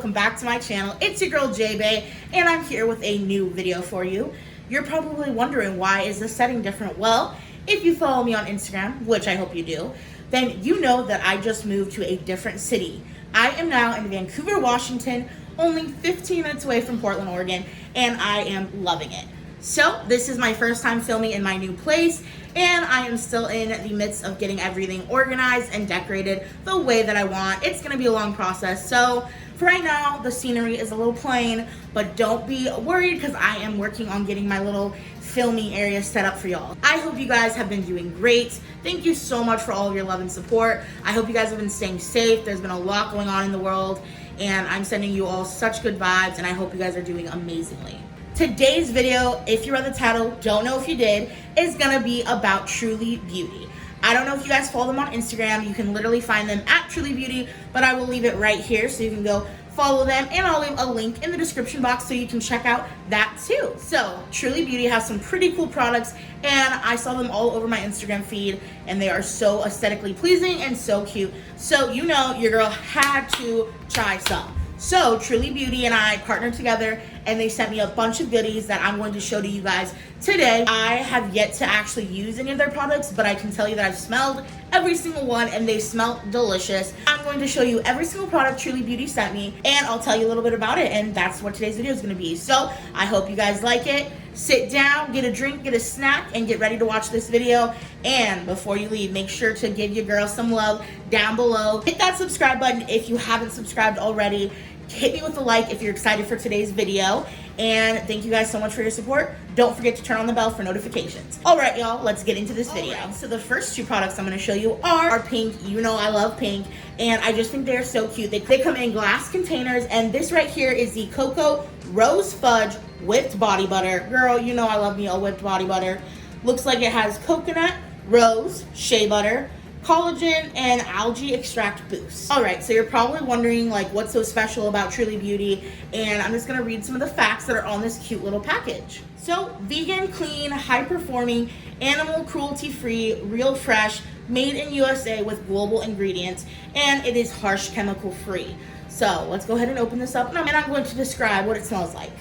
welcome back to my channel. It's your girl J-Bay, and I'm here with a new video for you. You're probably wondering, why is the setting different? Well, if you follow me on Instagram, which I hope you do, then you know that I just moved to a different city. I am now in Vancouver, Washington, only 15 minutes away from Portland, Oregon, and I am loving it. So this is my first time filming in my new place, and I am still in the midst of getting everything organized and decorated the way that I want. It's gonna be a long process. So for right now, the scenery is a little plain, but don't be worried because I am working on getting my little filming area set up for y'all. I hope you guys have been doing great. Thank you so much for all of your love and support. I hope you guys have been staying safe. There's been a lot going on in the world, and I'm sending you all such good vibes, and I hope you guys are doing amazingly. Today's video, if you read the title, don't know if you did, is gonna be about Truly Beauty. I don't know if you guys follow them on Instagram. You can literally find them at Truly Beauty, but I will leave it right here so you can go follow them, and I'll leave a link in the description box so you can check out that too. So Truly Beauty has some pretty cool products, and I saw them all over my Instagram feed, and they are so aesthetically pleasing and so cute. So you know your girl had to try some. So Truly Beauty and I partnered together, and they sent me a bunch of goodies that I'm going to show to you guys today. I have yet to actually use any of their products, but I can tell you that I've smelled every single one, and they smell delicious. I'm going to show you every single product Truly Beauty sent me, and I'll tell you a little bit about it, and that's what today's video is going to be. So I hope you guys like it. Sit down, get a drink, get a snack, and get ready to watch this video. And before you leave, make sure to give your girl some love down below. Hit that subscribe button if you haven't subscribed already. Hit me with a like if you're excited for today's video. And thank you guys so much for your support. Don't forget to turn on the bell for notifications. All right, y'all, let's get into this video. So the first two products I'm going to show you are pink. You know I love pink, and I just think they're so cute. They come in glass containers, and this right here is the Cocoa Rose Fudge Whipped Body Butter. Girl, you know I love me a whipped body butter. Looks like it has coconut, rose, shea butter, collagen, and algae extract boost. All right, so you're probably wondering, like, what's so special about Truly Beauty, and I'm just gonna read some of the facts that are on this cute little package. So, vegan, clean, high-performing, animal cruelty-free, real fresh, made in USA with global ingredients, and it is harsh chemical-free. So, let's go ahead and open this up, and I'm going to describe what it smells like.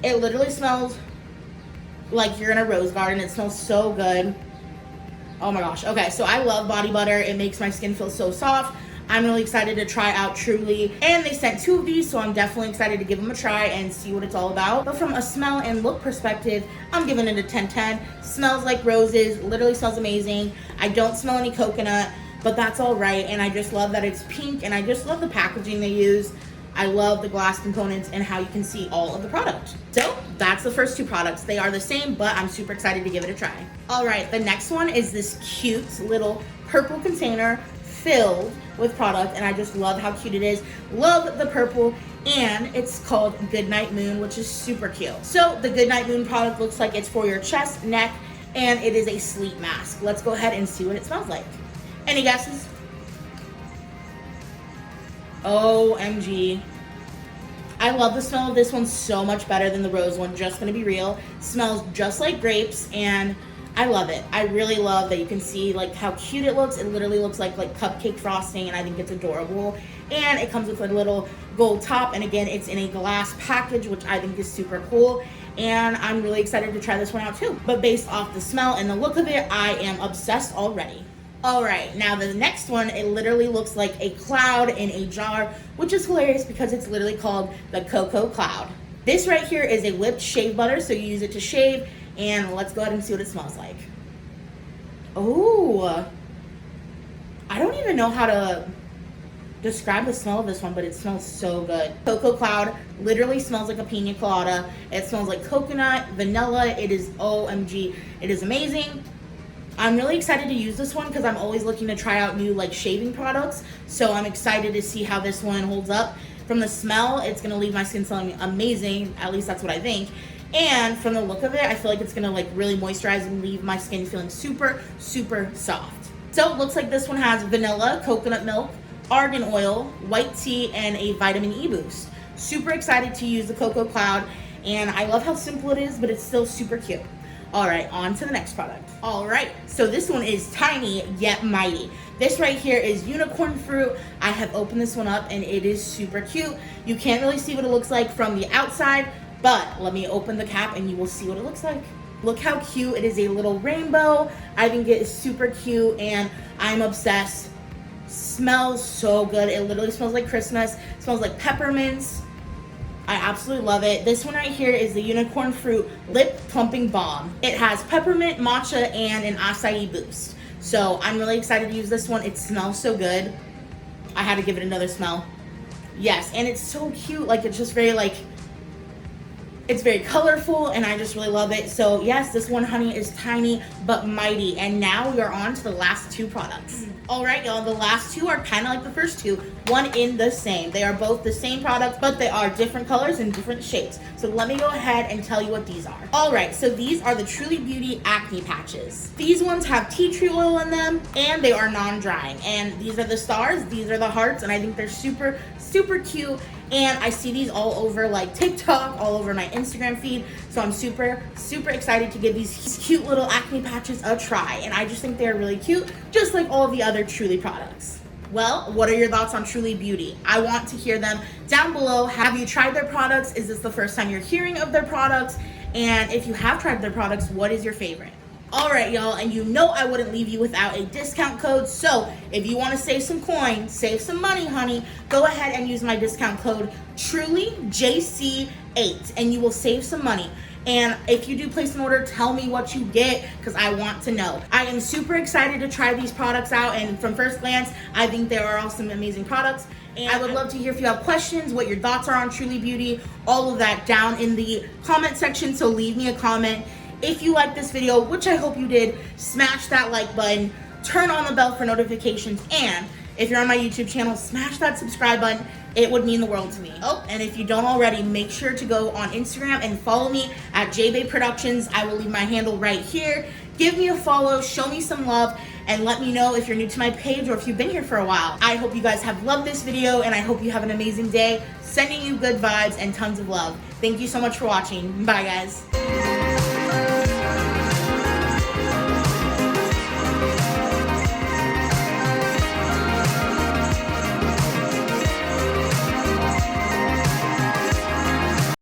It literally smells like you're in a rose garden. It smells so good. Oh my gosh. Okay, so I love body butter. It makes my skin feel so soft. I'm really excited to try out Truly. And they sent two of these, so I'm definitely excited to give them a try and see what it's all about. But from a smell and look perspective, I'm giving it a 10/10. Smells like roses. Literally smells amazing. I don't smell any coconut, but that's all right. And I just love that it's pink, and I just love the packaging they use. I love the glass components and how you can see all of the product. So that's the first two products. They are the same, but I'm super excited to give it a try. All right, the next one is this cute little purple container filled with product, and I just love how cute it is. Love the purple, and it's called Goodnight Moon, which is super cute. So the Goodnight Moon product looks like it's for your chest, neck, and it is a sleep mask. Let's go ahead and see what it smells like. Any guesses? OMG. I love the smell of this one so much better than the rose one, just gonna be real. Smells just like grapes, and I love it. I really love that you can see like how cute it looks. It literally looks like cupcake frosting, and I think it's adorable. And it comes with a little gold top, and again, it's in a glass package, which I think is super cool. And I'm really excited to try this one out too. But based off the smell and the look of it, I am obsessed already. All right, now the next one, it literally looks like a cloud in a jar, which is hilarious because it's literally called the Cocoa Cloud. This right here is a whipped shave butter, so you use it to shave, and let's go ahead and see what it smells like. Oh, I don't even know how to describe the smell of this one, but it smells so good. Cocoa Cloud literally smells like a pina colada. It smells like coconut, vanilla. It is OMG. It is amazing. I'm really excited to use this one because I'm always looking to try out new like shaving products. So I'm excited to see how this one holds up. From the smell, it's going to leave my skin smelling amazing. At least that's what I think. And from the look of it, I feel like it's going to like really moisturize and leave my skin feeling super, super soft. So it looks like this one has vanilla, coconut milk, argan oil, white tea, and a vitamin E boost. Super excited to use the Cocoa Cloud. And I love how simple it is, but it's still super cute. All right, on to the next product. All right, so this one is tiny yet mighty. This right here is unicorn fruit. I have opened this one up and it is super cute. You can't really see what it looks like from the outside, but let me open the cap and you will see what it looks like. Look how cute. It is a little rainbow. I think it is super cute and I'm obsessed. Smells so good. It literally smells like Christmas. It smells like peppermints. I absolutely love it. This one right here is the unicorn fruit lip plumping balm. It has peppermint, matcha, and an acai boost. So I'm really excited to use this one. It smells so good. I had to give it another smell. Yes, and it's so cute. Like, it's just very like, it's very colorful and I just really love it. So yes, this one, honey, is tiny but mighty. And now we are on to the last two products. All right, y'all, the last two are kind of like the first two, one in the same. They are both the same product, but they are different colors and different shapes. So let me go ahead and tell you what these are. All right, so these are the Truly Beauty Acne Patches. These ones have tea tree oil in them and they are non-drying. And these are the stars, these are the hearts, and I think they're super, super cute. And I see these all over like TikTok, all over my Instagram feed. So I'm super, super excited to give these cute little acne patches a try. And I just think they're really cute, just like all of the other Truly products. Well, what are your thoughts on Truly Beauty? I want to hear them down below. Have you tried their products? Is this the first time you're hearing of their products? And if you have tried their products, what is your favorite? All right, y'all, and you know I wouldn't leave you without a discount code. So if you want to save some coin, save some money, honey, go ahead and use my discount code TrulyJC8 and you will save some money. And if you do place an order, tell me what you get because I want to know. I am super excited to try these products out, and from first glance, I think they are all some amazing products. And I would love to hear if you have questions, what your thoughts are on Truly Beauty, all of that down in the comment section. So leave me a comment. If you liked this video, which I hope you did, smash that like button, turn on the bell for notifications, and if you're on my YouTube channel, smash that subscribe button. It would mean the world to me. Oh, and if you don't already, make sure to go on Instagram and follow me at JBay Productions. I will leave my handle right here. Give me a follow, show me some love, and let me know if you're new to my page or if you've been here for a while. I hope you guys have loved this video, and I hope you have an amazing day. Sending you good vibes and tons of love. Thank you so much for watching. Bye, guys.